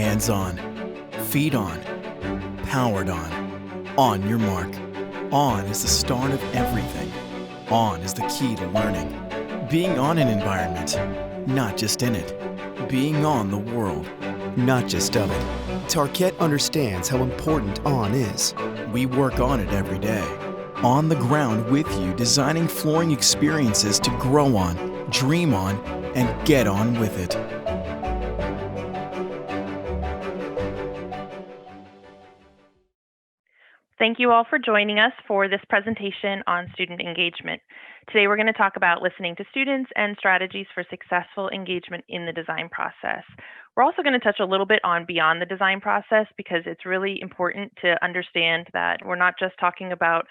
Hands on, feet on, powered on your mark. On is the start of everything. On is the key to learning. Being on an environment, not just in it. Being on the world, not just of it. Tarquette understands how important On is. We work on it every day. On the ground with you, designing flooring experiences to grow on, dream on, and get on with it. Thank you all for joining us for this presentation on student engagement. Today we're going to talk about listening to students and strategies for successful engagement in the design process. We're also going to touch a little bit on beyond the design process because it's really important to understand that we're not just talking about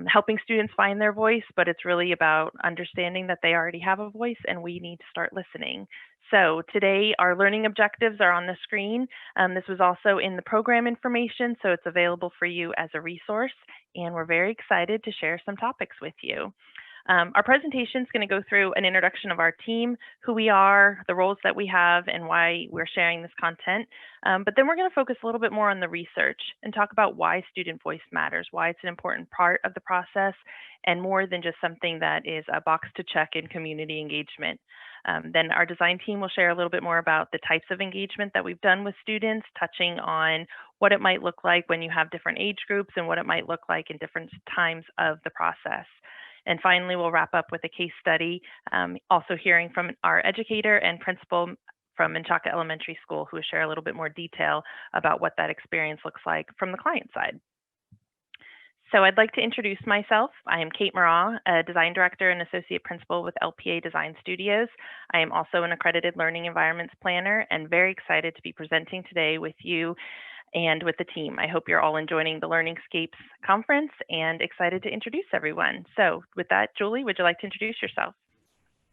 helping students find their voice, but it's really about understanding that they already have a voice and we need to start listening. So today our learning objectives are on the screen. This was also in the program information, so it's available for you as a resource, and we're very excited to share some topics with you. Our presentation is going to go through an introduction of our team, who we are, the roles that we have, and why we're sharing this content. But then we're going to focus a little bit more on the research and talk about why student voice matters, why it's an important part of the process, and more than just something that is a box to check in community engagement. Then our design team will share a little bit more about the types of engagement that we've done with students, touching on what it might look like when you have different age groups and what it might look like in different times of the process. And finally, we'll wrap up with a case study, also hearing from our educator and principal from Menchaca Elementary School, who will share a little bit more detail about what that experience looks like from the client side. So I'd like to introduce myself. I am Kate Murrah, a design director and associate principal with LPA Design Studios. I am also an accredited learning environments planner and very excited to be presenting today with you and with the team. I hope you're all enjoying the LearningSCAPES conference and excited to introduce everyone. So with that, Julie, would you like to introduce yourself?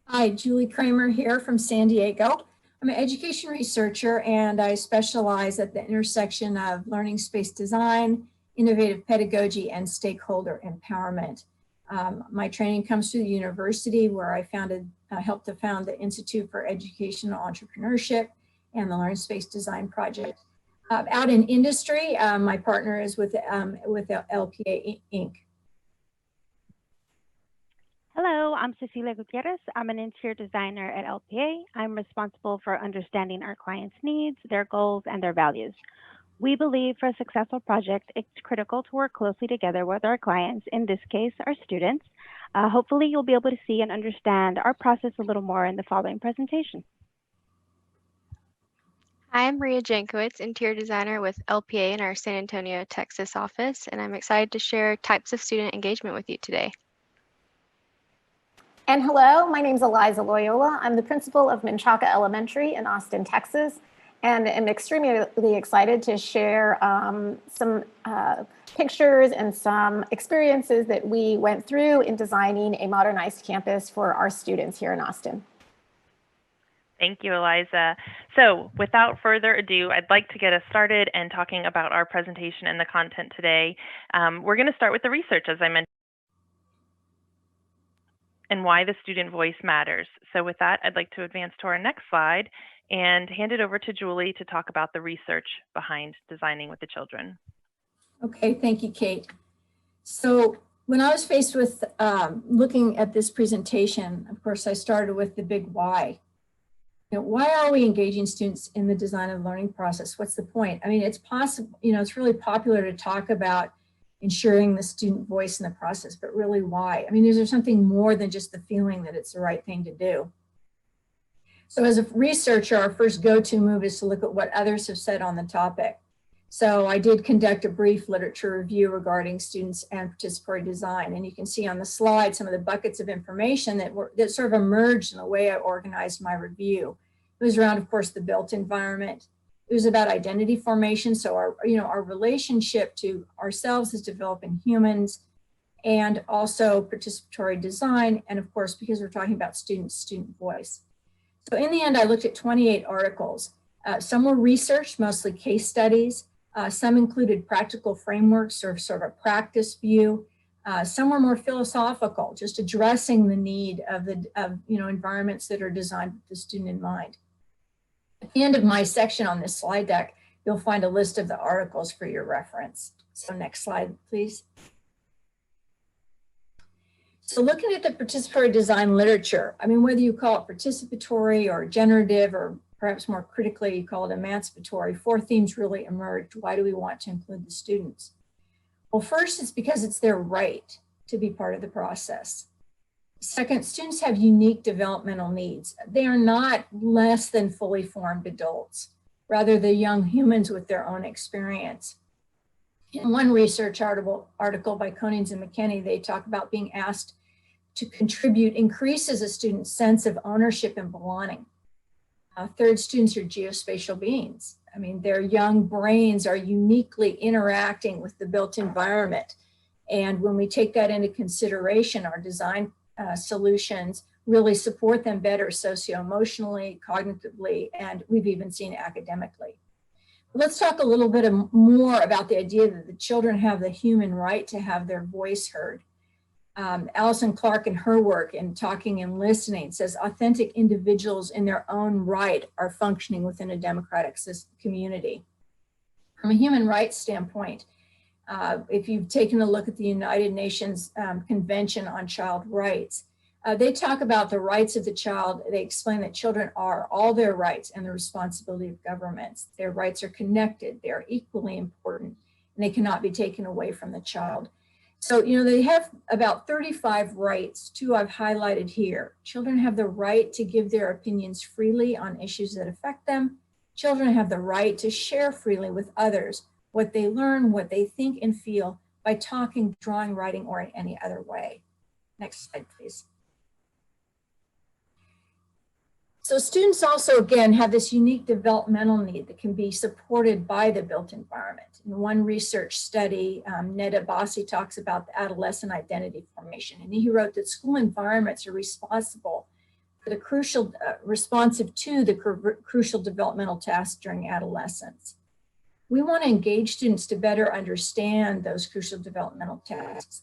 Hi, Julie Kramer here from San Diego. I'm an education researcher and I specialize at the intersection of learning space design, innovative pedagogy, and stakeholder empowerment. My training comes through the university where I helped to found the Institute for Educational Entrepreneurship and the Learning Space Design Project. Out in industry, my partner is with LPA Inc. Hello, I'm Cecilia Gutierrez. I'm an interior designer at LPA. I'm responsible for understanding our clients' needs, their goals, and their values. We believe for a successful project, it's critical to work closely together with our clients, in this case, our students. Hopefully, you'll be able to see and understand our process a little more in the following presentation. Hi, I'm Maria Jankowitz, interior designer with LPA in our San Antonio, Texas office, and I'm excited to share types of student engagement with you today. And hello, my name is Eliza Loyola. I'm the principal of Menchaca Elementary in Austin, Texas, and I'm extremely excited to share some pictures and some experiences that we went through in designing a modernized campus for our students here in Austin. Thank you, Eliza. So without further ado, I'd like to get us started and talking about our presentation and the content today. We're going to start with the research, as I mentioned, and why the student voice matters. So with that, I'd like to advance to our next slide and hand it over to Julie to talk about the research behind designing with the children. Okay, thank you, Kate. So when I was faced with looking at this presentation, of course, I started with the big why. Why are we engaging students in the design of the learning process? What's the point? I mean, it's possible, it's really popular to talk about ensuring the student voice in the process, but really why? I mean, is there something more than just the feeling that it's the right thing to do? So as a researcher, our first go-to move is to look at what others have said on the topic. So I did conduct a brief literature review regarding students and participatory design. And you can see on the slide some of the buckets of information that sort of emerged in the way I organized my review. It was around, of course, the built environment. It was about identity formation. So our relationship to ourselves as developing humans, and also participatory design. And of course, because we're talking about student voice. So in the end, I looked at 28 articles. Some were research, mostly case studies. Some included practical frameworks or sort of a practice view. Some were more philosophical, just addressing the need of environments that are designed with the student in mind. At the end of my section on this slide deck, you'll find a list of the articles for your reference. So next slide, please. So looking at the participatory design literature, I mean, whether you call it participatory or generative, or perhaps more critically, you call it emancipatory, 4 themes really emerged. Why do we want to include the students? Well, first, it's because it's their right to be part of the process. Second, students have unique developmental needs. They are not less than fully formed adults. Rather, they're young humans with their own experience. In one research article by Konings and McKinney, they talk about being asked to contribute increases a student's sense of ownership and belonging. Third, students are geospatial beings. I mean, their young brains are uniquely interacting with the built environment. And when we take that into consideration, our design solutions really support them better socio-emotionally, cognitively, and we've even seen academically. Let's talk a little bit more about the idea that the children have the human right to have their voice heard. Alison Clark, in her work in Talking and Listening, says authentic individuals in their own right are functioning within a democratic community. From a human rights standpoint, if you've taken a look at the United Nations Convention on Child Rights, they talk about the rights of the child. They explain that children are all their rights and the responsibility of governments. Their rights are connected. They are equally important, and they cannot be taken away from the child. So, you know, they have about 35 rights. 2 I've highlighted here. Children have the right to give their opinions freely on issues that affect them. Children have the right to share freely with others what they learn, what they think and feel by talking, drawing, writing, or in any other way. Next slide, please. So students also, again, have this unique developmental need that can be supported by the built environment. In one research study, Neda Bassi talks about the adolescent identity formation, and he wrote that school environments are responsible for the crucial, responsive to the crucial developmental tasks during adolescence. We want to engage students to better understand those crucial developmental tasks,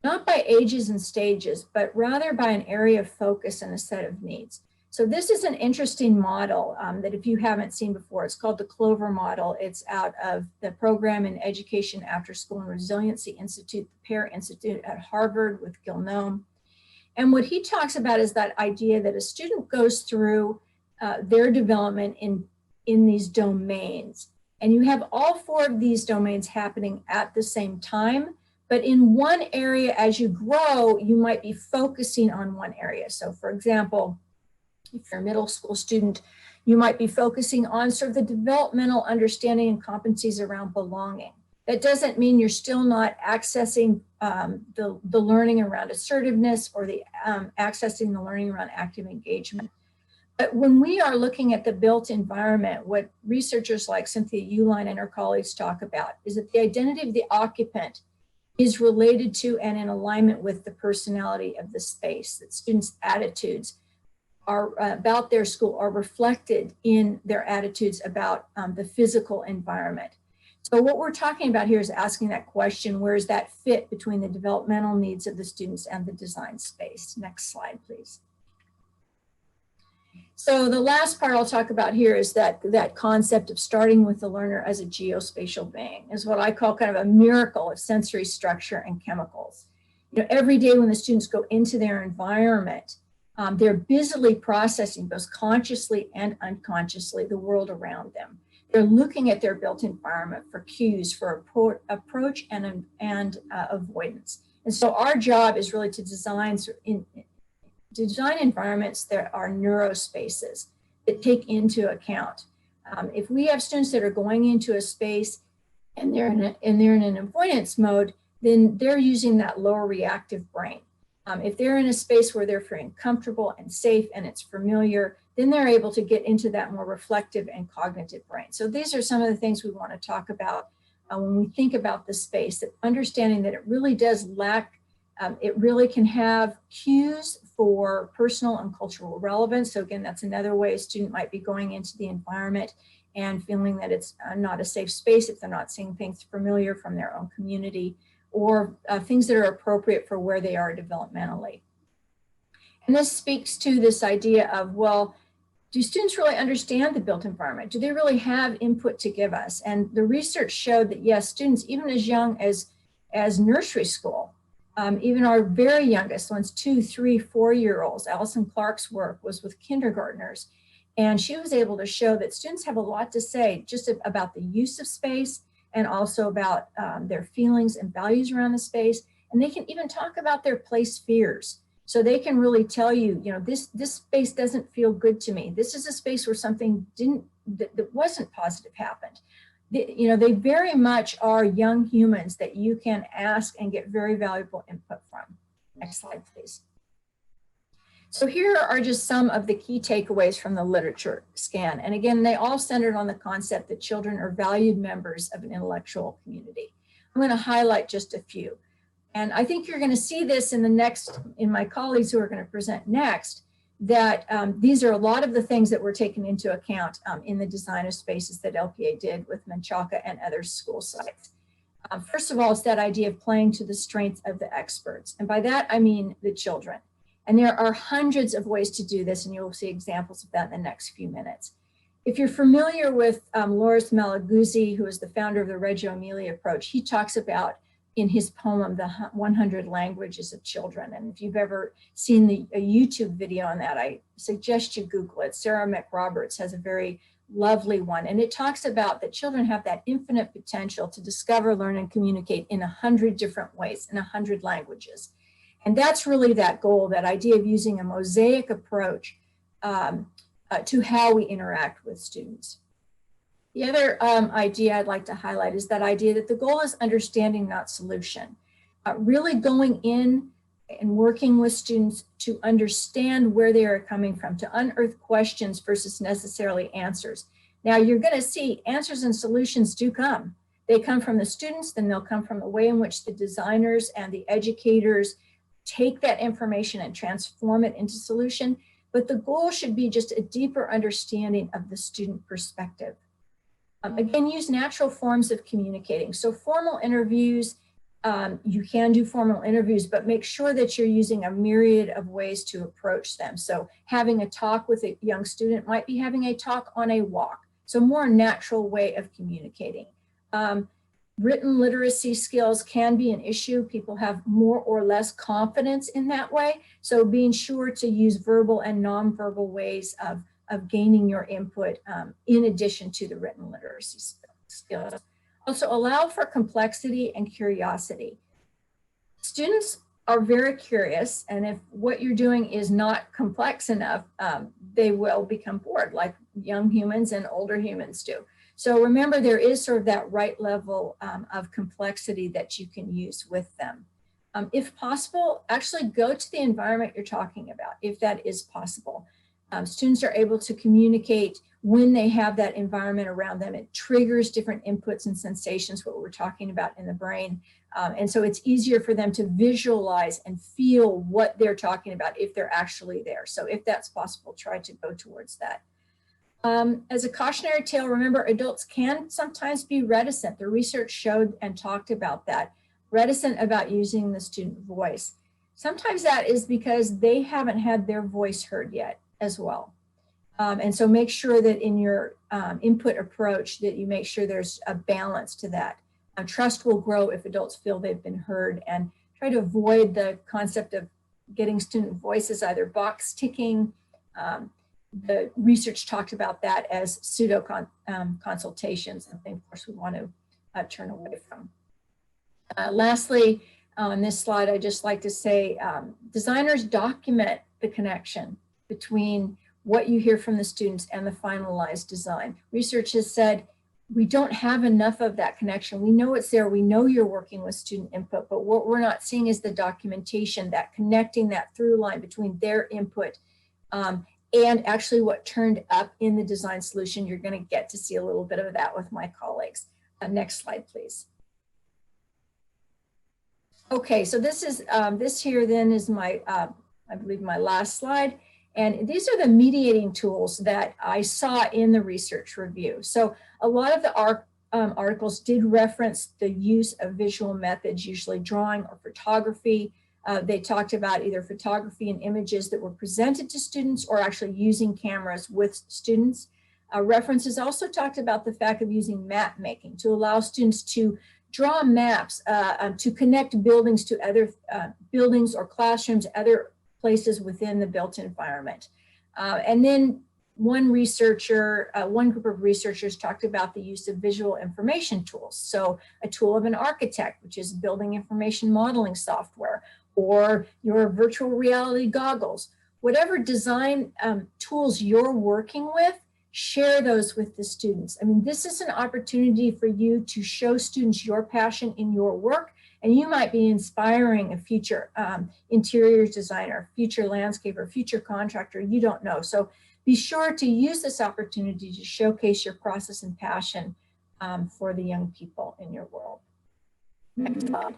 not by ages and stages, but rather by an area of focus and a set of needs. So this is an interesting model that if you haven't seen before, it's called the Clover model. It's out of the Program in Education After School and Resiliency Institute, the PAIR Institute at Harvard with Gil Noem. And what he talks about is that idea that a student goes through their development in these domains. And you have all 4 of these domains happening at the same time. But in one area, as you grow, you might be focusing on one area. So for example, if you're a middle school student, you might be focusing on sort of the developmental understanding and competencies around belonging. That doesn't mean you're still not accessing the learning around assertiveness or the accessing the learning around active engagement. But when we are looking at the built environment, what researchers like Cynthia Uline and her colleagues talk about is that the identity of the occupant is related to and in alignment with the personality of the space, that students' attitudes are about their school are reflected in their attitudes about the physical environment. So what we're talking about here is asking that question, where is that fit between the developmental needs of the students and the design space? Next slide, please. So the last part I'll talk about here is that concept of starting with the learner as a geospatial being is what I call kind of a miracle of sensory structure and chemicals. You know, every day when the students go into their environment, they're busily processing both consciously and unconsciously the world around them. They're looking at their built environment for cues for approach and avoidance. And so our job is really to design environments that are neurospaces that take into account. If we have students that are going into a space and they're in an avoidance mode, then they're using that lower reactive brain. If they're in a space where they're feeling comfortable and safe and it's familiar, then they're able to get into that more reflective and cognitive brain. So these are some of the things we want to talk about when we think about the space, that understanding that it really does lack, it really can have cues for personal and cultural relevance. So again, that's another way a student might be going into the environment and feeling that it's not a safe space if they're not seeing things familiar from their own community, or things that are appropriate for where they are developmentally. And this speaks to this idea of, well, do students really understand the built environment? Do they really have input to give us? And the research showed that yes, students even as young as nursery school, even our very youngest ones, 2, 3, 4-year-olds, Alison Clark's work was with kindergartners. And she was able to show that students have a lot to say just about the use of space and also about their feelings and values around the space. And they can even talk about their place fears. So they can really tell you, you know, this space doesn't feel good to me. This is a space where something that wasn't positive happened. You know, they very much are young humans that you can ask and get very valuable input from. Next slide, please. So here are just some of the key takeaways from the literature scan. And again, they all centered on the concept that children are valued members of an intellectual community. I'm going to highlight just a few. And I think you're going to see this in my colleagues who are going to present next, that these are a lot of the things that were taken into account in the design of spaces that LPA did with Menchaca and other school sites. First of all, it's that idea of playing to the strengths of the experts. And by that, I mean the children. And there are hundreds of ways to do this, and you'll see examples of that in the next few minutes. If you're familiar with Loris Malaguzzi, who is the founder of the Reggio Emilia approach, he talks about in his poem, The 100 Languages of Children. And if you've ever seen a YouTube video on that, I suggest you Google it. Sarah McRoberts has a very lovely one. And it talks about that children have that infinite potential to discover, learn, and communicate in 100 different ways, in 100 languages. And that's really that goal, that idea of using a mosaic approach to how we interact with students. The other idea I'd like to highlight is that idea that the goal is understanding, not solution. Really going in and working with students to understand where they are coming from, to unearth questions versus necessarily answers. Now you're going to see answers and solutions do come. They come from the students, then they'll come from the way in which the designers and the educators take that information and transform it into solution. But the goal should be just a deeper understanding of the student perspective. Again, use natural forms of communicating. So formal interviews, you can do formal interviews, but make sure that you're using a myriad of ways to approach them. So having a talk with a young student might be having a talk on a walk. So more natural way of communicating. Written literacy skills can be an issue. People have more or less confidence in that way. So being sure to use verbal and nonverbal ways of gaining your input in addition to the written literacy skills. Also allow for complexity and curiosity. Students are very curious, and if what you're doing is not complex enough, they will become bored, like young humans and older humans do. So remember, there is sort of that right level of complexity that you can use with them. If possible, actually go to the environment you're talking about, if that is possible. Students are able to communicate when they have that environment around them. It triggers different inputs and sensations, what we're talking about in the brain. And so it's easier for them to visualize and feel what they're talking about if they're actually there. So if that's possible, try to go towards that. As a cautionary tale, remember, adults can sometimes be reticent. The research showed and talked about that, reticent about using the student voice. Sometimes that is because they haven't had their voice heard yet as well. And so make sure that in your input approach that you make sure there's a balance to that. Trust will grow if adults feel they've been heard, and try to avoid the concept of getting student voices, either box ticking. The research talked about that as pseudo consultations, something of course we want to turn away from. Lastly, on this slide, I'd just like to say designers document the connection between what you hear from the students and the finalized design. Research has said we don't have enough of that connection. We know it's there. We know you're working with student input, but what we're not seeing is the documentation, that connecting that through line between their input and actually what turned up in the design solution. You're going to get to see a little bit of that with my colleagues. Next slide, please. Okay, so this is this here then is my, I believe my last slide. And these are the mediating tools that I saw in the research review. So a lot of the articles did reference the use of visual methods, usually drawing or photography, They talked about either photography and images that were presented to students or actually using cameras with students. References also talked about the fact of using map making to allow students to draw maps to connect buildings to other buildings or classrooms, other places within the built environment. And then one group of researchers talked about the use of visual information tools. So a tool of an architect, which is building information modeling software, or your virtual reality goggles. Whatever design tools you're working with, share those with the students. I mean, this is an opportunity for you to show students your passion in your work, and you might be inspiring a future interiors designer, future landscaper, future contractor, you don't know. So be sure to use this opportunity to showcase your process and passion for the young people in your world. Next slide.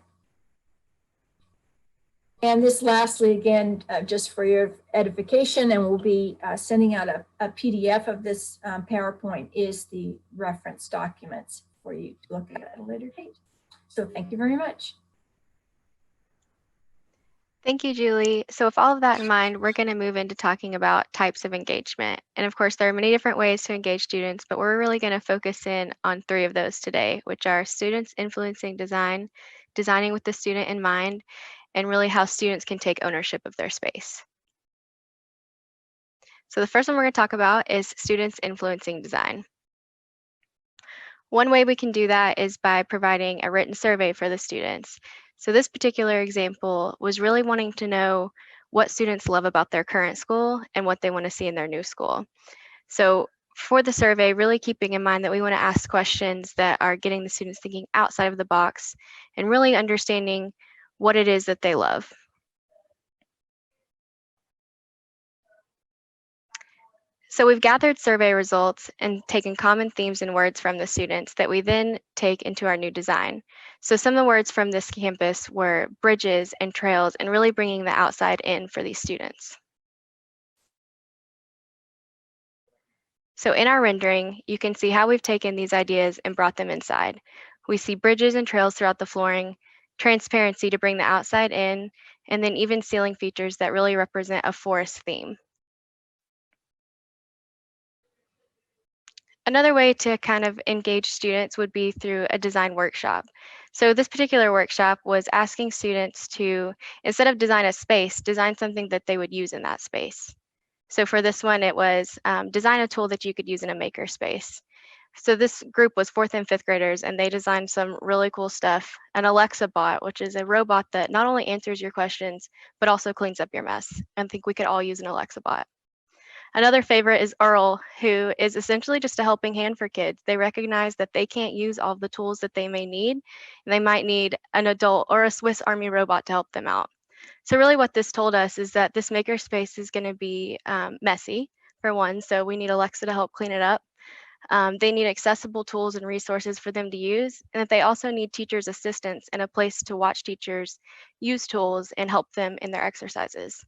And this lastly, again, just for your edification, and we'll be sending out a PDF of this PowerPoint, is the reference documents for you to look at a later date. So thank you very much. Thank you, Julie. So with all of that in mind, we're going to move into talking about types of engagement. And of course, there are many different ways to engage students, but we're really going to focus in on 3 of those today, which are students influencing design, designing with the student in mind, and really how students can take ownership of their space. So the first one we're going to talk about is students influencing design. One way we can do that is by providing a written survey for the students. So this particular example was really wanting to know what students love about their current school and what they want to see in their new school. So for the survey, really keeping in mind that we want to ask questions that are getting the students thinking outside of the box and really understanding what it is that they love. So we've gathered survey results and taken common themes and words from the students that we then take into our new design. So some of the words from this campus were bridges and trails, and really bringing the outside in for these students. So in our rendering, you can see how we've taken these ideas and brought them inside. We see bridges and trails throughout the flooring, transparency to bring the outside in, and then even ceiling features that really represent a forest theme. Another way to kind of engage students would be through a design workshop. So this particular workshop was asking students to, instead of design a space, design something that they would use in that space. So for this one, it was design a tool that you could use in a maker space. So this group was 4th and 5th graders, and they designed some really cool stuff. An Alexa bot, which is a robot that not only answers your questions, but also cleans up your mess. I think we could all use an Alexa bot. Another favorite is Earl, who is essentially just a helping hand for kids. They recognize that they can't use all the tools that they may need, and they might need an adult or a Swiss Army robot to help them out. So really what this told us is that this makerspace is going to be messy, for one, so we need Alexa to help clean it up. They need accessible tools and resources for them to use, and that they also need teachers' assistance and a place to watch teachers use tools and help them in their exercises.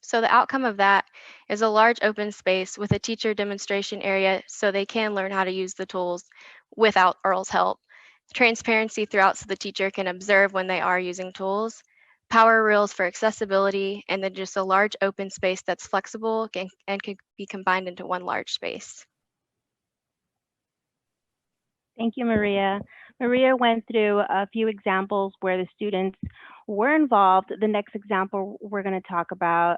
So the outcome of that is a large open space with a teacher demonstration area so they can learn how to use the tools without Earl's help. Transparency throughout so the teacher can observe when they are using tools. Power rails for accessibility, and then just a large open space that's flexible and could be combined into one large space. Thank you, Maria. Maria went through a few examples where the students were involved. The next example we're going to talk about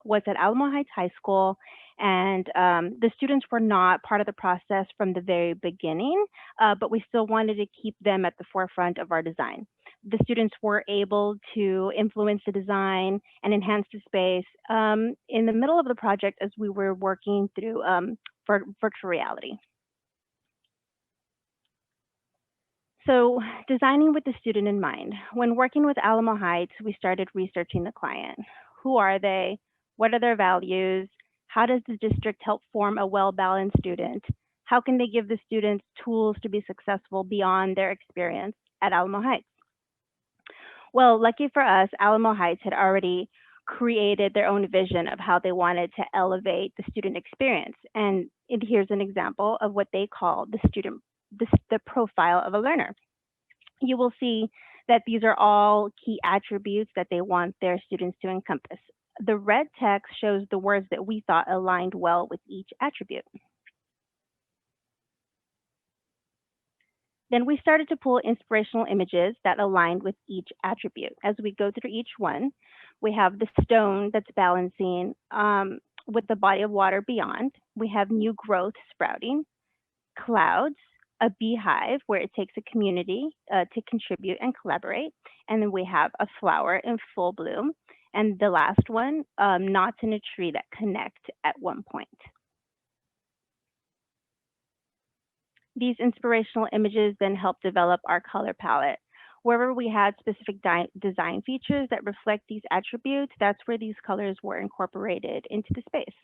was at Alamo Heights High School, and the students were not part of the process from the very beginning, but we still wanted to keep them at the forefront of our design. The students were able to influence the design and enhance the space in the middle of the project as we were working through virtual reality. So designing with the student in mind. When working with Alamo Heights, we started researching the client. Who are they? What are their values? How does the district help form a well-balanced student? How can they give the students tools to be successful beyond their experience at Alamo Heights? Well, lucky for us, Alamo Heights had already created their own vision of how they wanted to elevate the student experience. And here's an example of what they call the profile of a learner. You will see that these are all key attributes that they want their students to encompass. The red text shows the words that we thought aligned well with each attribute. Then we started to pull inspirational images that aligned with each attribute. As we go through each one, we have the stone that's balancing with the body of water beyond. We have new growth sprouting, clouds, a beehive where it takes a community to contribute and collaborate. And then we have a flower in full bloom. And the last one, knots in a tree that connect at one point. These inspirational images then help develop our color palette. Wherever we had specific design features that reflect these attributes, that's where these colors were incorporated into the space.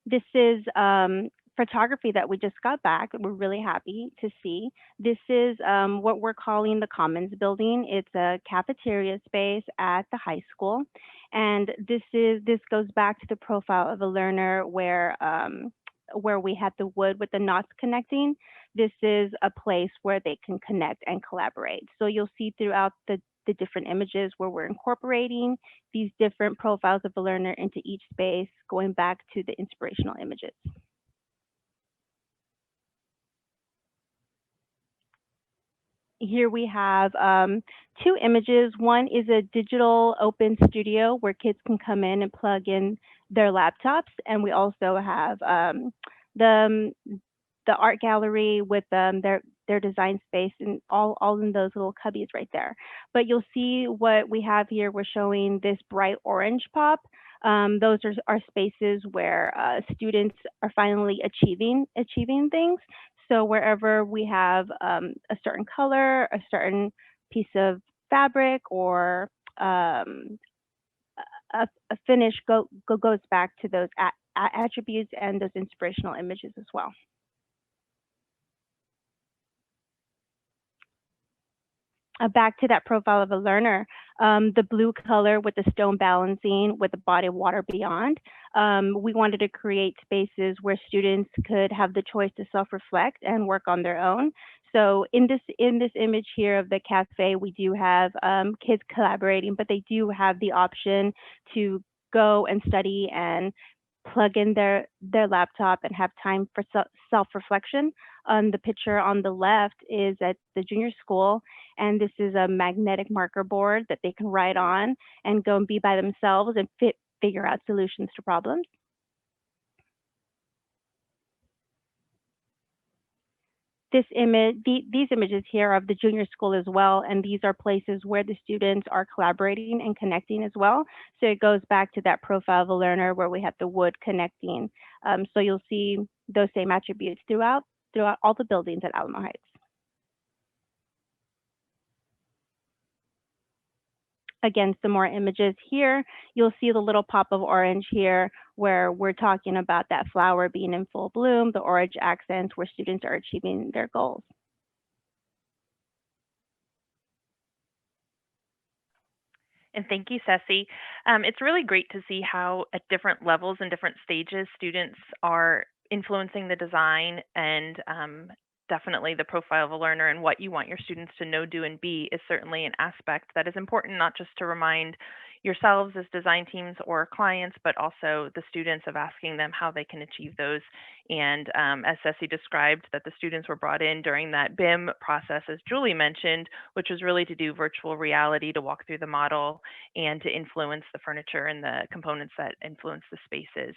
This is photography that we just got back. We're really happy to see. This is what we're calling the Commons building. It's a cafeteria space at the high school. And this goes back to the profile of a learner where we had the wood with the knots connecting. This is a place where they can connect and collaborate. So you'll see throughout the different images where we're incorporating these different profiles of a learner into each space, going back to the inspirational images. Here we have two images. One is a digital open studio where kids can come in and plug in their laptops. And we also have the art gallery with their design space and all in those little cubbies right there. But you'll see what we have here. We're showing this bright orange pop. Those are spaces where students are finally achieving things. So wherever we have a certain color, a certain piece of fabric, or a finish goes back to those attributes and those inspirational images as well. Back to that profile of a learner, the blue color with the stone balancing with the body of water beyond. We wanted to create spaces where students could have the choice to self-reflect and work on their own. So in this image here of the cafe, we do have kids collaborating, but they do have the option to go and study and plug in their laptop and have time for self-reflection. The picture on the left is at the junior school, and this is a magnetic marker board that they can write on and go and be by themselves and figure out solutions to problems. This image, these images here are of the junior school as well, and these are places where the students are collaborating and connecting as well. So it goes back to that profile of a learner where we have the wood connecting. So you'll see those same attributes throughout all the buildings at Alamo Heights. Again, some more images here. You'll see the little pop of orange here where we're talking about that flower being in full bloom, the orange accents where students are achieving their goals. And thank you, Ceci. It's really great to see how at different levels and different stages students are influencing the design, and definitely the profile of a learner and what you want your students to know, do, and be is certainly an aspect that is important, not just to remind yourselves as design teams or clients, but also the students, of asking them how they can achieve those. And as Ceci described, that the students were brought in during that BIM process, as Julie mentioned, which was really to do virtual reality, to walk through the model and to influence the furniture and the components that influence the spaces.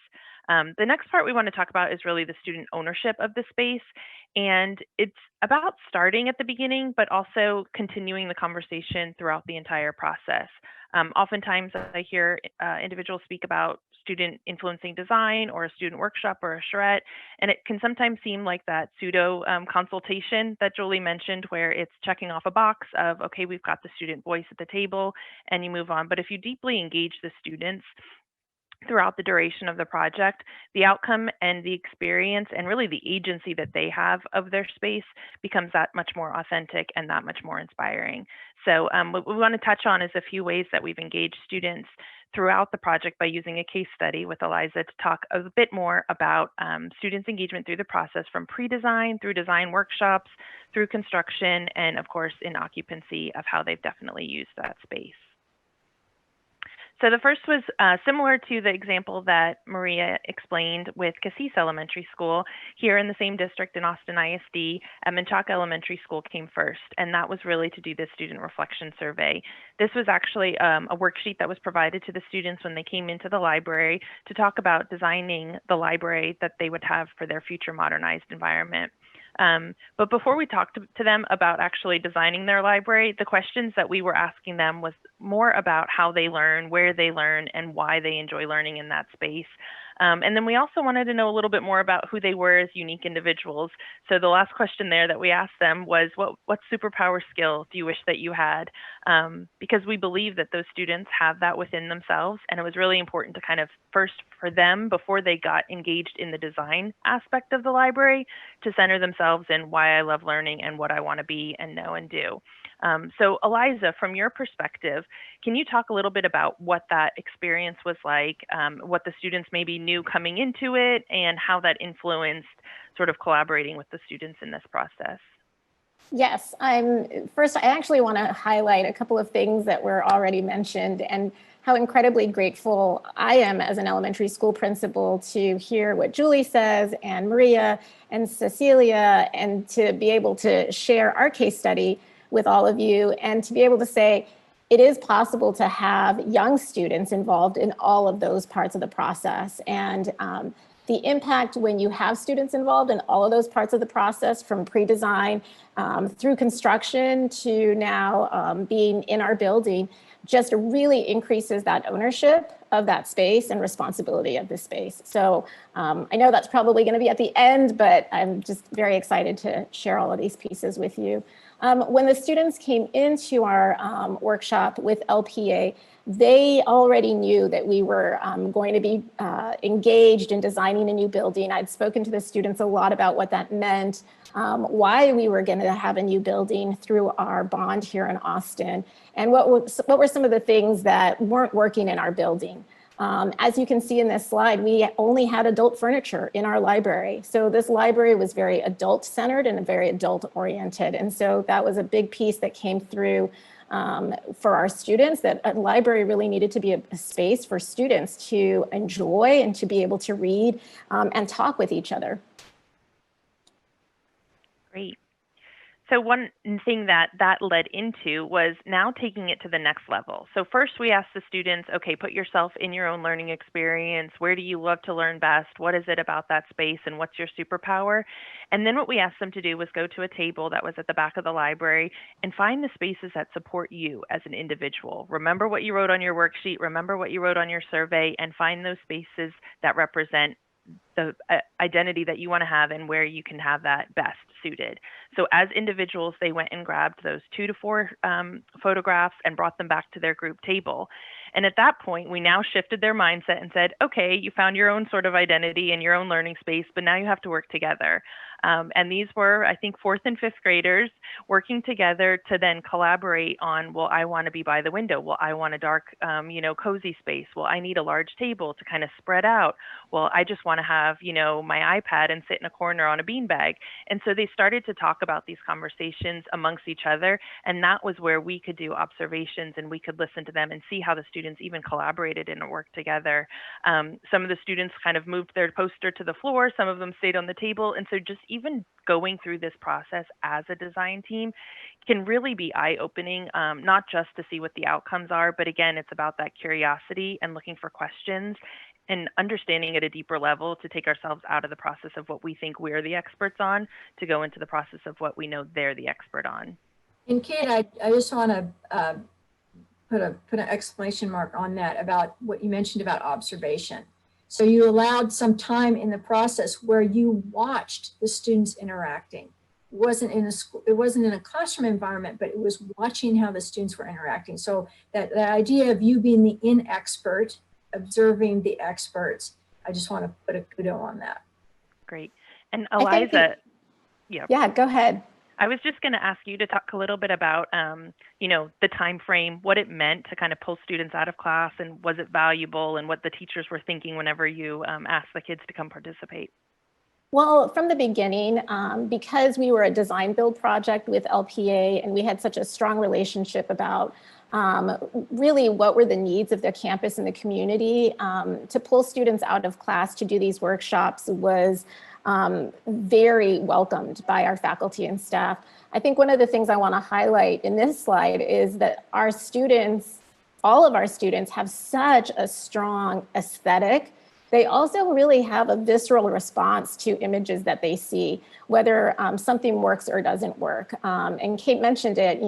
The next part we want to talk about is really the student ownership of the space. And it's about starting at the beginning, but also continuing the conversation throughout the entire process. Oftentimes I hear individuals speak about student influencing design or a student workshop or a charrette, and it can sometimes seem like that pseudo consultation that Julie mentioned, where it's checking off a box of, okay, we've got the student voice at the table, and you move on. But if you deeply engage the students, throughout the duration of the project, the outcome and the experience and really the agency that they have of their space becomes that much more authentic and that much more inspiring. So what we want to touch on is a few ways that we've engaged students throughout the project by using a case study with Eliza to talk a bit more about students' engagement through the process from pre-design through design workshops, through construction, and of course in occupancy of how they've definitely used that space. So the first was similar to the example that Maria explained with Cassis Elementary School. Here in the same district in Austin ISD, at Menchaca Elementary School came first, and that was really to do the student reflection survey. This was actually a worksheet that was provided to the students when they came into the library to talk about designing the library that they would have for their future modernized environment. But before we talked to them about actually designing their library, the questions that we were asking them was more about how they learn, where they learn, and why they enjoy learning in that space. And then we also wanted to know a little bit more about who they were as unique individuals. So the last question there that we asked them was, what superpower skill do you wish that you had? Because we believe that those students have that within themselves. And it was really important to kind of first for them, before they got engaged in the design aspect of the library, to center themselves in why I love learning and what I want to be and know and do. So Eliza, from your perspective, can you talk a little bit about what that experience was like, what the students maybe knew coming into it, and how that influenced sort of collaborating with the students in this process? Yes, first, I actually want to highlight a couple of things that were already mentioned and how incredibly grateful I am as an elementary school principal to hear what Julie says and Maria and Cecilia, and to be able to share our case study with all of you and to be able to say, it is possible to have young students involved in all of those parts of the process. And the impact when you have students involved in all of those parts of the process, from pre-design through construction to now being in our building, just really increases that ownership of that space and responsibility of the space. So I know that's probably going to be at the end, but I'm just very excited to share all of these pieces with you. When the students came into our workshop with LPA, they already knew that we were going to be engaged in designing a new building. I'd spoken to the students a lot about what that meant, why we were going to have a new building through our bond here in Austin, and what were some of the things that weren't working in our building. As you can see in this slide, we only had adult furniture in our library. So this library was very adult-centered and very adult-oriented. And so that was a big piece that came through for our students, that a library really needed to be a space for students to enjoy and to be able to read and talk with each other. Great. So one thing that led into was now taking it to the next level. So first we asked the students, okay, put yourself in your own learning experience. Where do you love to learn best? What is it about that space, and what's your superpower? And then what we asked them to do was go to a table that was at the back of the library and find the spaces that support you as an individual. Remember what you wrote on your worksheet, remember what you wrote on your survey, and find those spaces that represent the identity that you want to have and where you can have that best suited. So as individuals, they went and grabbed those 2 to 4 photographs and brought them back to their group table. And at that point, we now shifted their mindset and said, okay, you found your own sort of identity and your own learning space, but now you have to work together. And these were, I think, 4th and 5th graders working together to then collaborate on, well, I want to be by the window. Well, I want a dark, cozy space. Well, I need a large table to kind of spread out. Well, I just want to have, my iPad and sit in a corner on a beanbag. And so they started to talk about these conversations amongst each other. And that was where we could do observations and we could listen to them and see how the students even collaborated and worked together. Some of the students kind of moved their poster to the floor. Some of them stayed on the table. And so just even going through this process as a design team can really be eye-opening, not just to see what the outcomes are, but again, it's about that curiosity and looking for questions and understanding at a deeper level to take ourselves out of the process of what we think we're the experts on to go into the process of what we know they're the expert on. And Kate, I just want to put an exclamation mark on that about what you mentioned about observation. So you allowed some time in the process where you watched the students interacting. It wasn't in a classroom environment, but it was watching how the students were interacting. So that idea of you being the in-expert observing the experts. I just want to put a kudo on that. Great. And I think Eliza, yeah. Yeah, go ahead. I was just going to ask you to talk a little bit about, the time frame, what it meant to kind of pull students out of class, and was it valuable, and what the teachers were thinking whenever you asked the kids to come participate. Well, from the beginning, because we were a design build project with LPA and we had such a strong relationship about really what were the needs of the campus and the community, to pull students out of class to do these workshops was very welcomed by our faculty and staff. I think one of the things I want to highlight in this slide is that our students, all of our students, have such a strong aesthetic. They also really have a visceral response to images that they see, whether something works or doesn't work. And Kate mentioned it,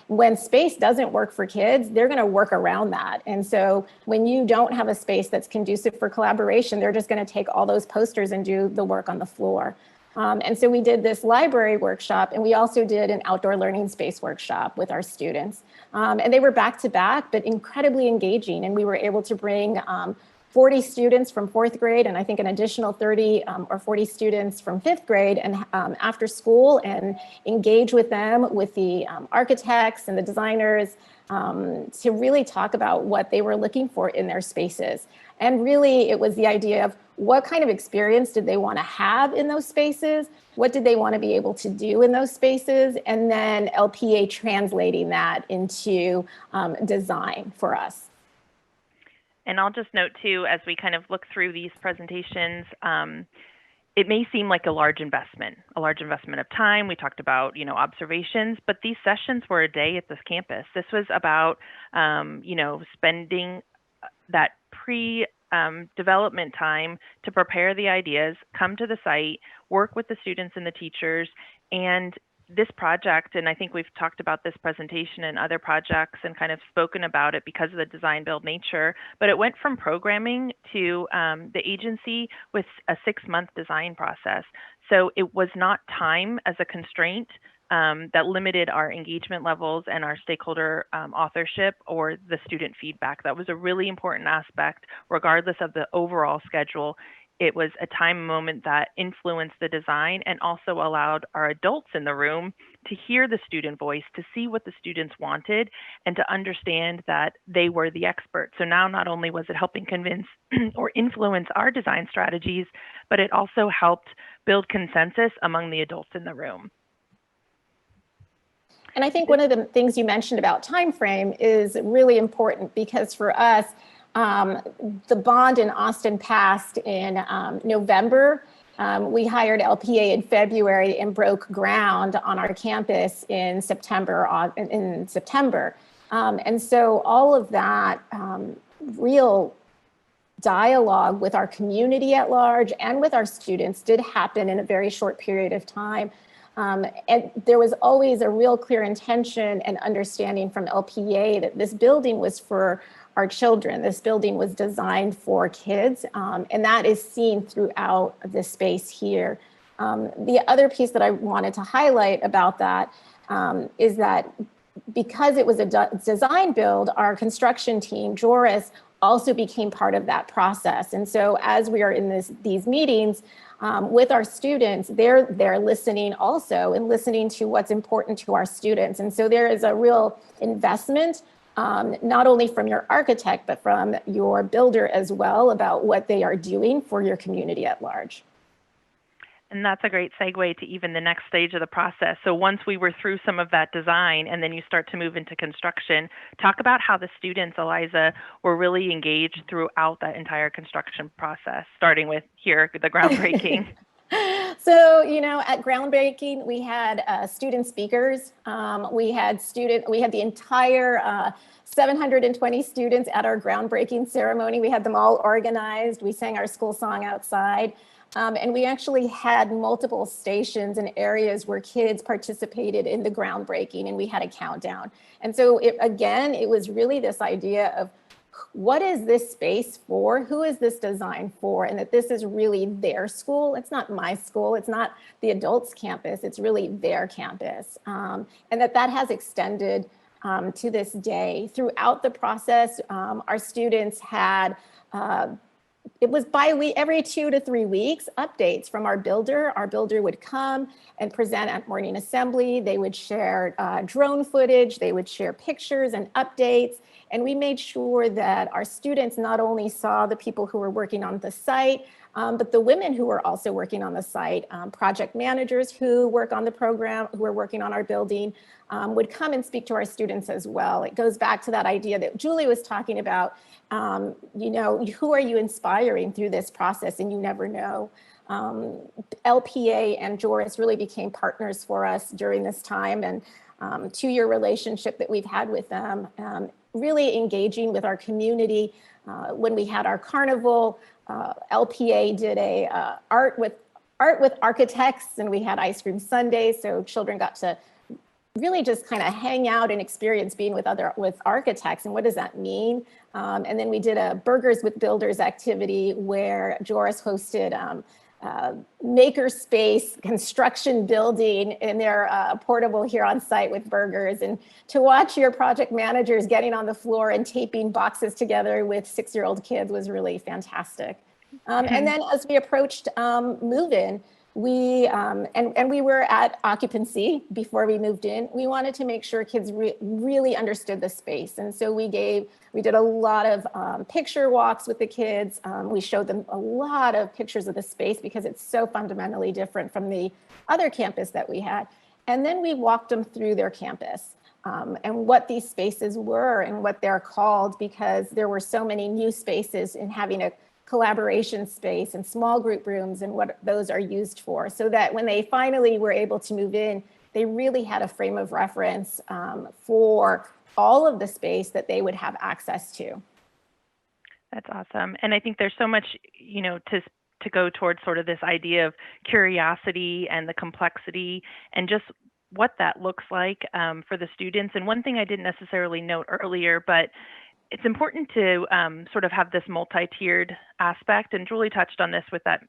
when space doesn't work for kids, they're gonna work around that. And so when you don't have a space that's conducive for collaboration, they're just gonna take all those posters and do the work on the floor. And so we did this library workshop, and we also did an outdoor learning space workshop with our students. And they were back to back, but incredibly engaging. And we were able to bring 40 students from 4th grade, and I think an additional 30 or 40 students from 5th grade, and after school, and engage with them, with the architects and the designers, to really talk about what they were looking for in their spaces. And really, it was the idea of what kind of experience did they want to have in those spaces? What did they want to be able to do in those spaces? And then LPA translating that into design for us. And I'll just note too, as we kind of look through these presentations, it may seem like a large investment of time. We talked about, observations, but these sessions were a day at this campus. This was about, spending that pre-development time to prepare the ideas, come to the site, work with the students and the teachers, and this project, and I think we've talked about this presentation and other projects and kind of spoken about it because of the design build nature, but it went from programming to the agency with a 6-month design process. So it was not time as a constraint that limited our engagement levels and our stakeholder authorship or the student feedback. That was a really important aspect, regardless of the overall schedule. It was a time moment that influenced the design and also allowed our adults in the room to hear the student voice, to see what the students wanted, and to understand that they were the experts. So now not only was it helping convince or influence our design strategies, but it also helped build consensus among the adults in the room. And I think one of the things you mentioned about time frame is really important, because for us, the bond in Austin passed in November. We hired LPA in February and broke ground on our campus in September. And so all of that real dialogue with our community at large and with our students did happen in a very short period of time. And there was always a real clear intention and understanding from LPA that this building was for our children. This building was designed for kids, and that is seen throughout the space here. The other piece that I wanted to highlight about that is that because it was a design build, our construction team, Joris, also became part of that process. And so as we are in these meetings with our students, they're listening also and listening to what's important to our students. And so there is a real investment, not only from your architect, but from your builder as well, about what they are doing for your community at large. And that's a great segue to even the next stage of the process. So once we were through some of that design and then you start to move into construction, talk about how the students, Eliza, were really engaged throughout that entire construction process, starting with here, the groundbreaking. So, at groundbreaking, we had student speakers. We had the entire 720 students at our groundbreaking ceremony. We had them all organized. We sang our school song outside. And we actually had multiple stations and areas where kids participated in the groundbreaking, and we had a countdown. And so it was really this idea of, what is this space for? Who is this designed for? And that this is really their school. It's not my school. It's not the adults' campus. It's really their campus. And that has extended to this day. Throughout the process, our students had it was every 2 to 3 weeks, updates from our builder. Our builder would come and present at morning assembly. They would share drone footage. They would share pictures and updates. And we made sure that our students not only saw the people who were working on the site, but the women who were also working on the site, project managers who work on the program, who are working on our building, would come and speak to our students as well. It goes back to that idea that Julie was talking about, you know, who are you inspiring through this process, and you never know. LPA and Joris really became partners for us during this time, and 2-year relationship that we've had with them, really engaging with our community. When we had our carnival, LPA did a art with architects, and we had ice cream sundaes, so children got to really just kind of hang out and experience being with architects, and what does that mean? And then we did a Burgers with Builders activity where Joris hosted makerspace construction building in their portable here on site with burgers, and to watch your project managers getting on the floor and taping boxes together with 6-year-old kids was really fantastic. And then as we approached move-in, we were at occupancy before we moved in. We wanted to make sure kids really understood the space. And so we did a lot of picture walks with the kids. We showed them a lot of pictures of the space because it's so fundamentally different from the other campus that we had. And then we walked them through their campus and what these spaces were and what they're called, because there were so many new spaces in having a collaboration space and small group rooms and what those are used for, so that when they finally were able to move in, they really had a frame of reference for all of the space that they would have access to. That's awesome. And I think there's so much, you know, to go towards sort of this idea of curiosity and the complexity and just what that looks like for the students. And one thing I didn't necessarily note earlier, but it's important to sort of have this multi-tiered aspect, and Julie touched on this with that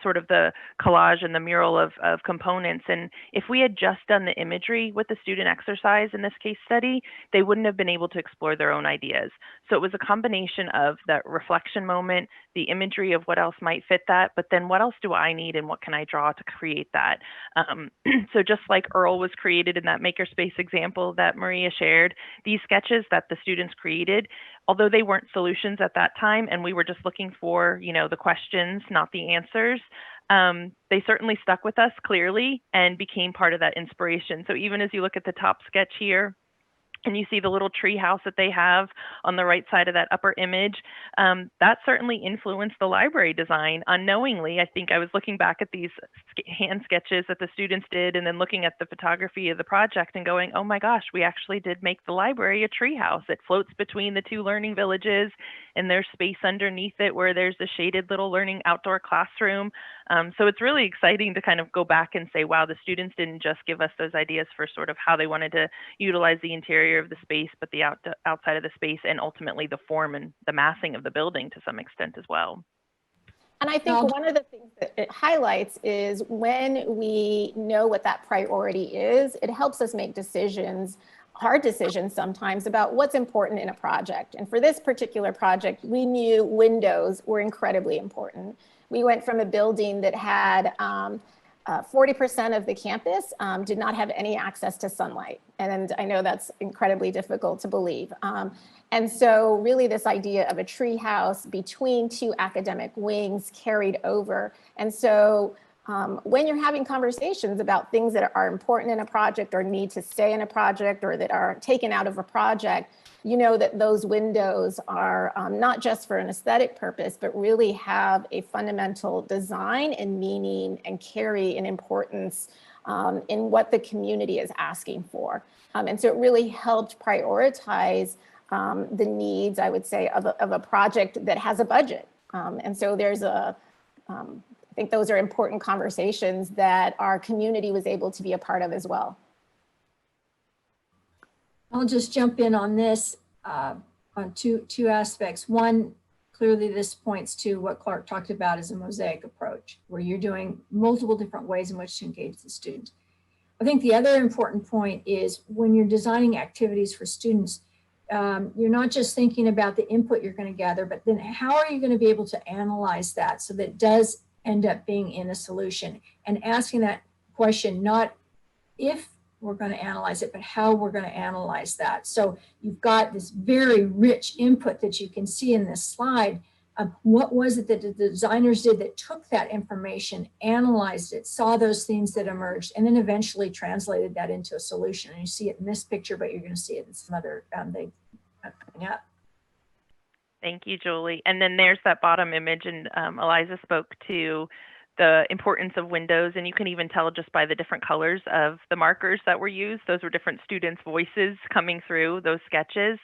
sort of the collage and the mural of components. And if we had just done the imagery with the student exercise in this case study, they wouldn't have been able to explore their own ideas. So it was a combination of that reflection moment, the imagery of what else might fit that, but then what else do I need and what can I draw to create that? So just like Earl was created in that makerspace example that Maria shared, these sketches that the students created, although they weren't solutions at that time and we were just looking for, you know, the questions, not the answers, they certainly stuck with us clearly and became part of that inspiration. So even as you look at the top sketch here, and you see the little tree house that they have on the right side of that upper image, that certainly influenced the library design unknowingly. I think I was looking back at these hand sketches that the students did and then looking at the photography of the project and going, oh my gosh, we actually did make the library a tree house. It floats between the 2 learning villages and there's space underneath it where there's a shaded little learning outdoor classroom. So it's really exciting to kind of go back and say, wow, the students didn't just give us those ideas for sort of how they wanted to utilize the interior of the space, but the outside of the space, and ultimately the form and the massing of the building to some extent as well. And I think one of the things that it highlights is when we know what that priority is, it helps us make decisions, hard decisions sometimes, about what's important in a project. And for this particular project, we knew windows were incredibly important. We went from a building that had 40% of the campus did not have any access to sunlight. And I know that's incredibly difficult to believe. And so really this idea of a tree house between 2 academic wings carried over. And so when you're having conversations about things that are important in a project or need to stay in a project or that are taken out of a project, you know that those windows are not just for an aesthetic purpose, but really have a fundamental design and meaning and carry an importance in what the community is asking for. And so it really helped prioritize the needs, I would say, of a project that has a budget. And so there's I think those are important conversations that our community was able to be a part of as well. I'll just jump in on this on two aspects. One, clearly this points to what Clark talked about as a mosaic approach, where you're doing multiple different ways in which to engage the student. I think the other important point is when you're designing activities for students, you're not just thinking about the input you're going to gather, but then how are you going to be able to analyze that so that it does end up being in a solution? And asking that question, not if we're going to analyze it, but how we're going to analyze that. So you've got this very rich input that you can see in this slide. What was it that the designers did that took that information, analyzed it, saw those themes that emerged, and then eventually translated that into a solution? And you see it in this picture, but you're going to see it in some other thing coming up. Thank you, Julie. And then there's that bottom image, and Eliza spoke to the importance of windows, and you can even tell just by the different colors of the markers that were used. Those were different students' voices coming through those sketches.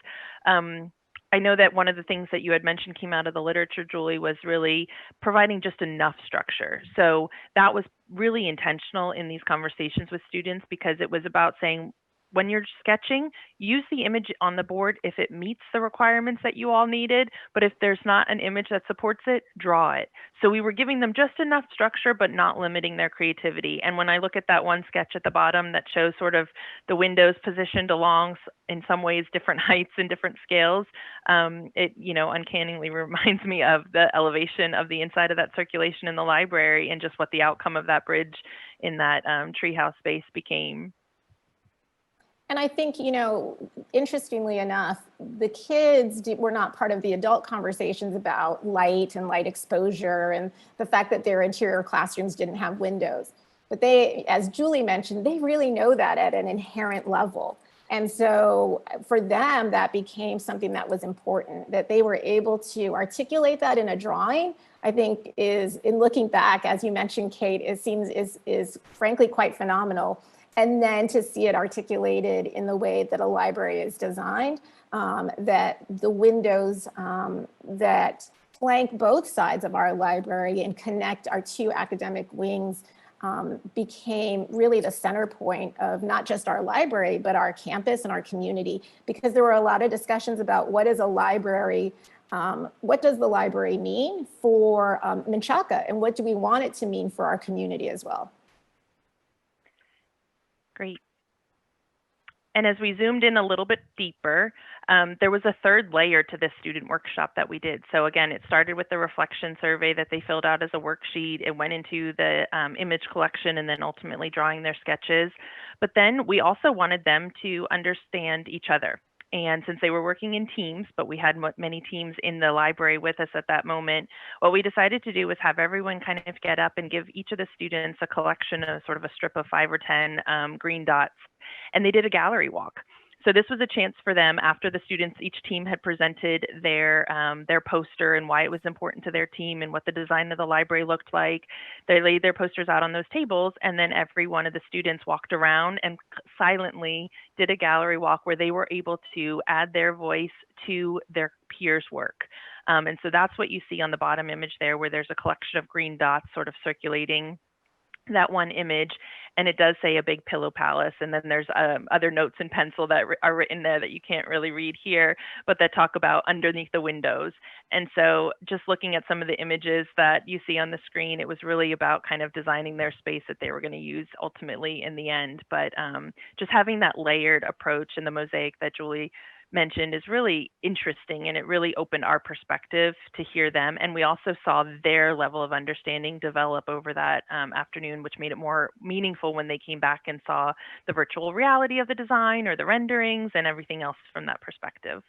I know that one of the things that you had mentioned came out of the literature, Julie, was really providing just enough structure. So that was really intentional in these conversations with students, because it was about saying, when you're sketching, use the image on the board if it meets the requirements that you all needed, but if there's not an image that supports it, draw it. So we were giving them just enough structure, but not limiting their creativity. And when I look at that one sketch at the bottom that shows sort of the windows positioned along, in some ways, different heights and different scales, it, uncannily reminds me of the elevation of the inside of that circulation in the library and just what the outcome of that bridge in that treehouse space became. And I think, interestingly enough, the kids were not part of the adult conversations about light and light exposure and the fact that their interior classrooms didn't have windows. But they, as Julie mentioned, they really know that at an inherent level. And so for them, that became something that was important, that they were able to articulate that in a drawing. I think is, in looking back, as you mentioned, Kate, it seems is frankly quite phenomenal. And then to see it articulated in the way that a library is designed, that the windows that flank both sides of our library and connect our two academic wings became really the center point of not just our library, but our campus and our community, because there were a lot of discussions about what is a library, what does the library mean for Menchaca, and what do we want it to mean for our community as well. Great. And as we zoomed in a little bit deeper, there was a third layer to this student workshop that we did. So again, it started with the reflection survey that they filled out as a worksheet. It went into the image collection and then ultimately drawing their sketches. But then we also wanted them to understand each other. And since they were working in teams, but we had many teams in the library with us at that moment, what we decided to do was have everyone kind of get up and give each of the students a collection of sort of a strip of 5 or 10 green dots. And they did a gallery walk. So this was a chance for them, after the students, each team had presented their poster and why it was important to their team and what the design of the library looked like. They laid their posters out on those tables, and then every one of the students walked around and silently did a gallery walk where they were able to add their voice to their peers' work. And so that's what you see on the bottom image there, where there's a collection of green dots sort of circulating that one image, and it does say a big pillow palace, and then there's other notes in pencil that are written there that you can't really read here, but that talk about underneath the windows. And so just looking at some of the images that you see on the screen, it was really about kind of designing their space that they were going to use ultimately in the end. But just having that layered approach and the mosaic that Julie mentioned is really interesting, and it really opened our perspective to hear them. And we also saw their level of understanding develop over that afternoon, which made it more meaningful when they came back and saw the virtual reality of the design or the renderings and everything else from that perspective.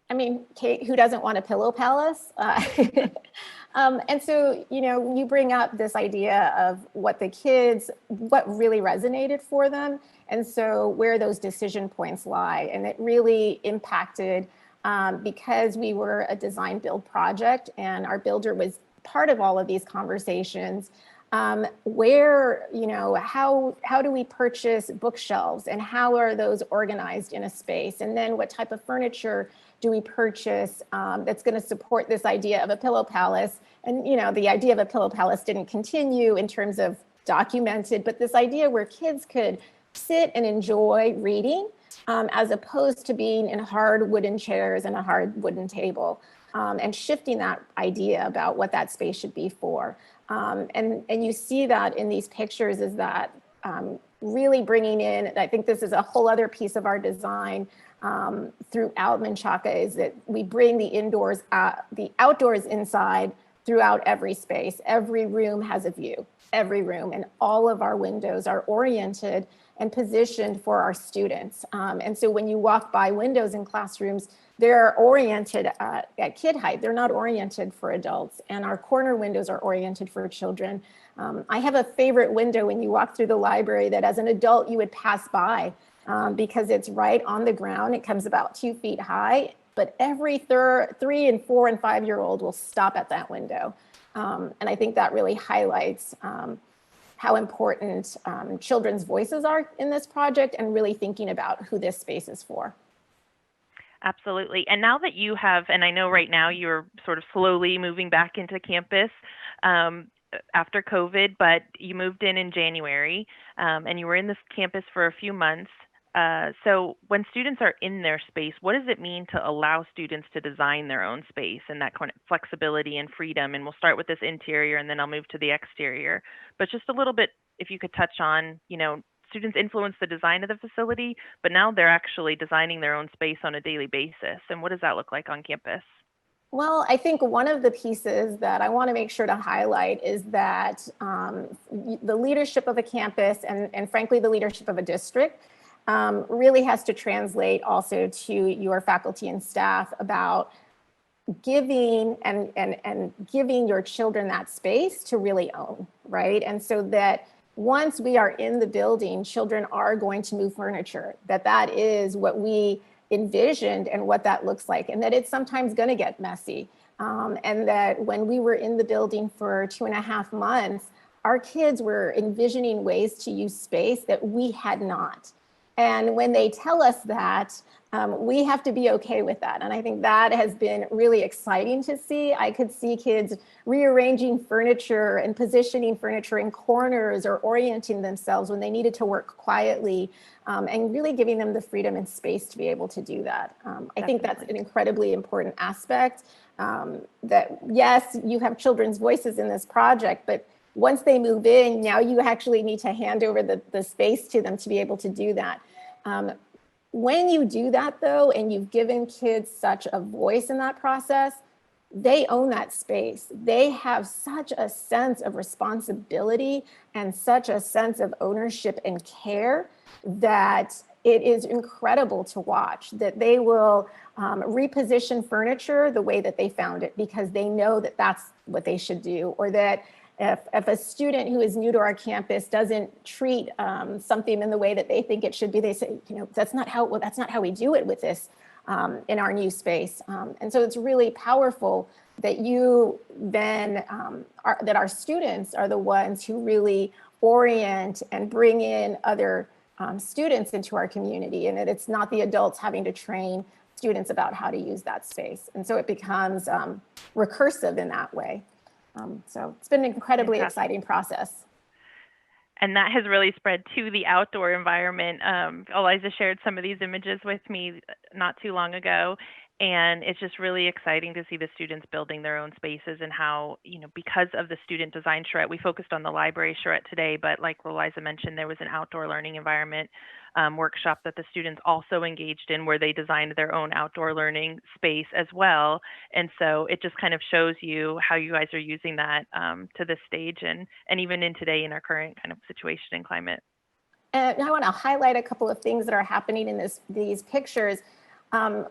I mean, Kate, who doesn't want a pillow palace? And so, you bring up this idea of what really resonated for them. And so where those decision points lie. And it really impacted because we were a design build project and our builder was part of all of these conversations. Where, how do we purchase bookshelves and how are those organized in a space? And then what type of furniture do we purchase that's going to support this idea of a pillow palace? And, the idea of a pillow palace didn't continue in terms of documented, but this idea where kids could sit and enjoy reading as opposed to being in hard wooden chairs and a hard wooden table, and shifting that idea about what that space should be for. And you see that in these pictures is that really bringing in, I think this is a whole other piece of our design, throughout Menchaca is that we bring the outdoors inside throughout every space. Every room has a view, every room, and all of our windows are oriented and positioned for our students. And so when you walk by windows in classrooms, they're oriented at kid height. They're not oriented for adults. And our corner windows are oriented for children. I have a favorite window when you walk through the library that as an adult you would pass by because it's right on the ground. It comes about 2 feet high, but every 3 and 4 and 5-year-old will stop at that window. And I think that really highlights how important children's voices are in this project and really thinking about who this space is for. Absolutely. And now that you have, and I know right now you're sort of slowly moving back into campus after COVID, but you moved in January and you were in this campus for a few months. So when students are in their space, what does it mean to allow students to design their own space and that kind of flexibility and freedom? And we'll start with this interior and then I'll move to the exterior. But just a little bit, if you could touch on, students influence the design of the facility, but now they're actually designing their own space on a daily basis. And what does that look like on campus? Well, I think one of the pieces that I want to make sure to highlight is that the leadership of a campus and frankly, the leadership of a district really has to translate also to your faculty and staff about giving and giving your children that space to really own, right? And so that once we are in the building, children are going to move furniture, that is what we envisioned and what that looks like, and that it's sometimes going to get messy. And that when we were in the building for 2.5 months, our kids were envisioning ways to use space that we had not. And when they tell us that, we have to be okay with that. And I think that has been really exciting to see. I could see kids rearranging furniture and positioning furniture in corners or orienting themselves when they needed to work quietly and really giving them the freedom and space to be able to do that. I think that's an incredibly important aspect that, yes, you have children's voices in this project, but once they move in, now you actually need to hand over the space to them to be able to do that. When you do that though, and you've given kids such a voice in that process, they own that space. They have such a sense of responsibility and such a sense of ownership and care that it is incredible to watch, that they will reposition furniture the way that they found it because they know that that's what they should do, or that if a student who is new to our campus doesn't treat something in the way that they think it should be, they say, that's not how we do it with this in our new space. And so it's really powerful that you then, that our students are the ones who really orient and bring in other students into our community, and that it's not the adults having to train students about how to use that space. And so it becomes recursive in that way. So it's been an incredibly exciting process. And that has really spread to the outdoor environment. Eliza shared some of these images with me not too long ago. And it's just really exciting to see the students building their own spaces and how, because of the student design charrette, we focused on the library charrette today, but like Eliza mentioned, there was an outdoor learning environment workshop that the students also engaged in where they designed their own outdoor learning space as well. And so it just kind of shows you how you guys are using that to this stage and even in today in our current kind of situation and climate. And I want to highlight a couple of things that are happening in these pictures.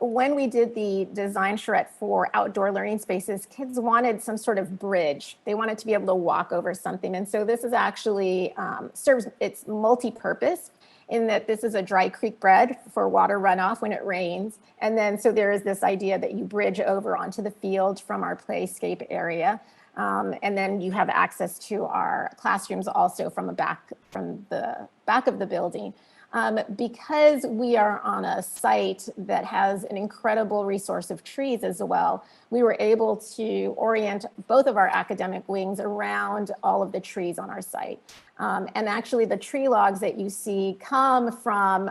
When we did the design charrette for outdoor learning spaces, kids wanted some sort of bridge. They wanted to be able to walk over something. And so this is actually it's multi-purpose in that this is a dry creek bed for water runoff when it rains. And then so there is this idea that you bridge over onto the field from our playscape area. And then you have access to our classrooms also from the back of the building. Because we are on a site that has an incredible resource of trees as well, we were able to orient both of our academic wings around all of the trees on our site. And actually the tree logs that you see come from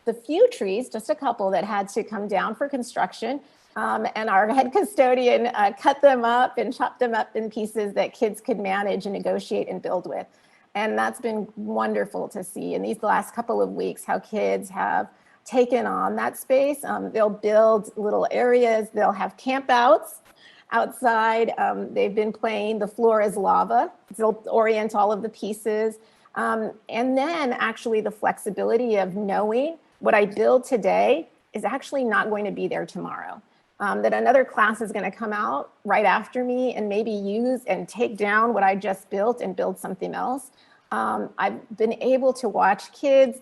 the few trees, just a couple that had to come down for construction. And our head custodian cut them up and chopped them up in pieces that kids could manage and negotiate and build with. And that's been wonderful to see in these last couple of weeks, how kids have taken on that space. They'll build little areas, they'll have campouts outside. They've been playing The Floor is Lava. They'll orient all of the pieces. And then actually the flexibility of knowing what I build today is actually not going to be there tomorrow. That another class is going to come out right after me and maybe use and take down what I just built and build something else. I've been able to watch kids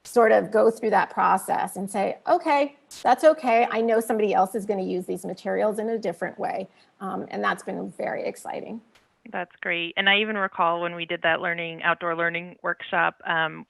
sort of go through that process and say, okay, that's okay. I know somebody else is going to use these materials in a different way. And that's been very exciting. That's great. And I even recall when we did that outdoor learning workshop,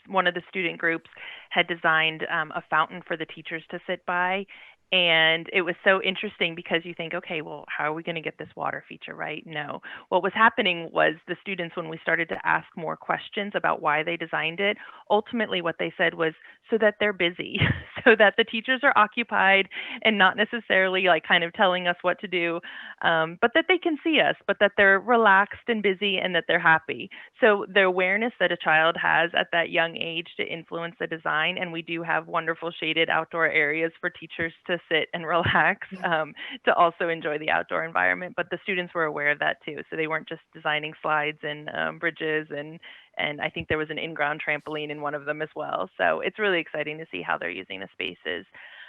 one of the student groups had designed a fountain for the teachers to sit by. And it was so interesting because you think, okay, well, how are we going to get this water feature right? No. What was happening was the students, when we started to ask more questions about why they designed it, ultimately what they said was so that they're busy, so that the teachers are occupied and not necessarily like kind of telling us what to do, but that they can see us, but that they're relaxed and busy and that they're happy. So the awareness that a child has at that young age to influence the design, and we do have wonderful shaded outdoor areas for teachers to sit and relax, to also enjoy the outdoor environment. But the students were aware of that too. So they weren't just designing slides and bridges, and I think there was an in-ground trampoline in one of them as well. So it's really exciting to see how they're using the spaces.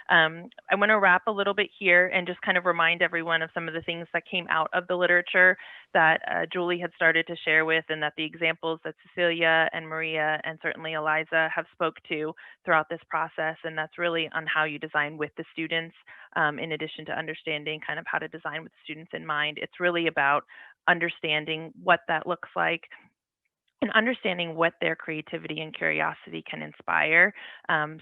I want to wrap a little bit here and just kind of remind everyone of some of the things that came out of the literature that Julie had started to share with, and that the examples that Cecilia and Maria and certainly Eliza have spoke to throughout this process. And that's really on how you design with the students, in addition to understanding kind of how to design with students in mind. It's really about understanding what that looks like and understanding what their creativity and curiosity can inspire.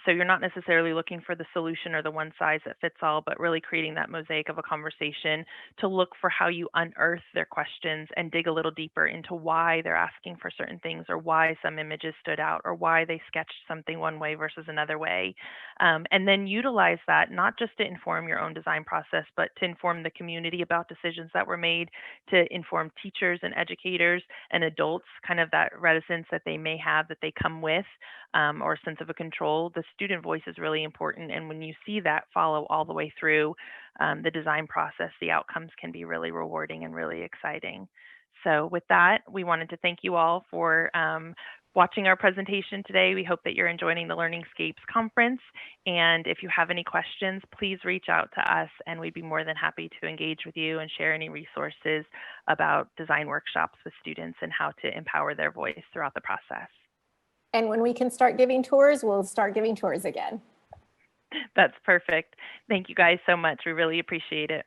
So you're not necessarily looking for the solution or the one size that fits all, but really creating that mosaic of a conversation to look for how you unearth their questions and dig a little deeper into why they're asking for certain things, or why some images stood out, or why they sketched something one way versus another way. And then utilize that not just to inform your own design process, but to inform the community about decisions that were made, to inform teachers and educators and adults, kind of that reticence that they may have that they come with, or a sense of a control. The student voice is really important. And when you see that follow all the way through the design process, the outcomes can be really rewarding and really exciting. So with that, we wanted to thank you all for watching our presentation today. We hope that you're enjoying the LearningSCAPES conference. And if you have any questions, please reach out to us and we'd be more than happy to engage with you and share any resources about design workshops with students and how to empower their voice throughout the process. And when we can start giving tours, we'll start giving tours again. That's perfect. Thank you guys so much. We really appreciate it.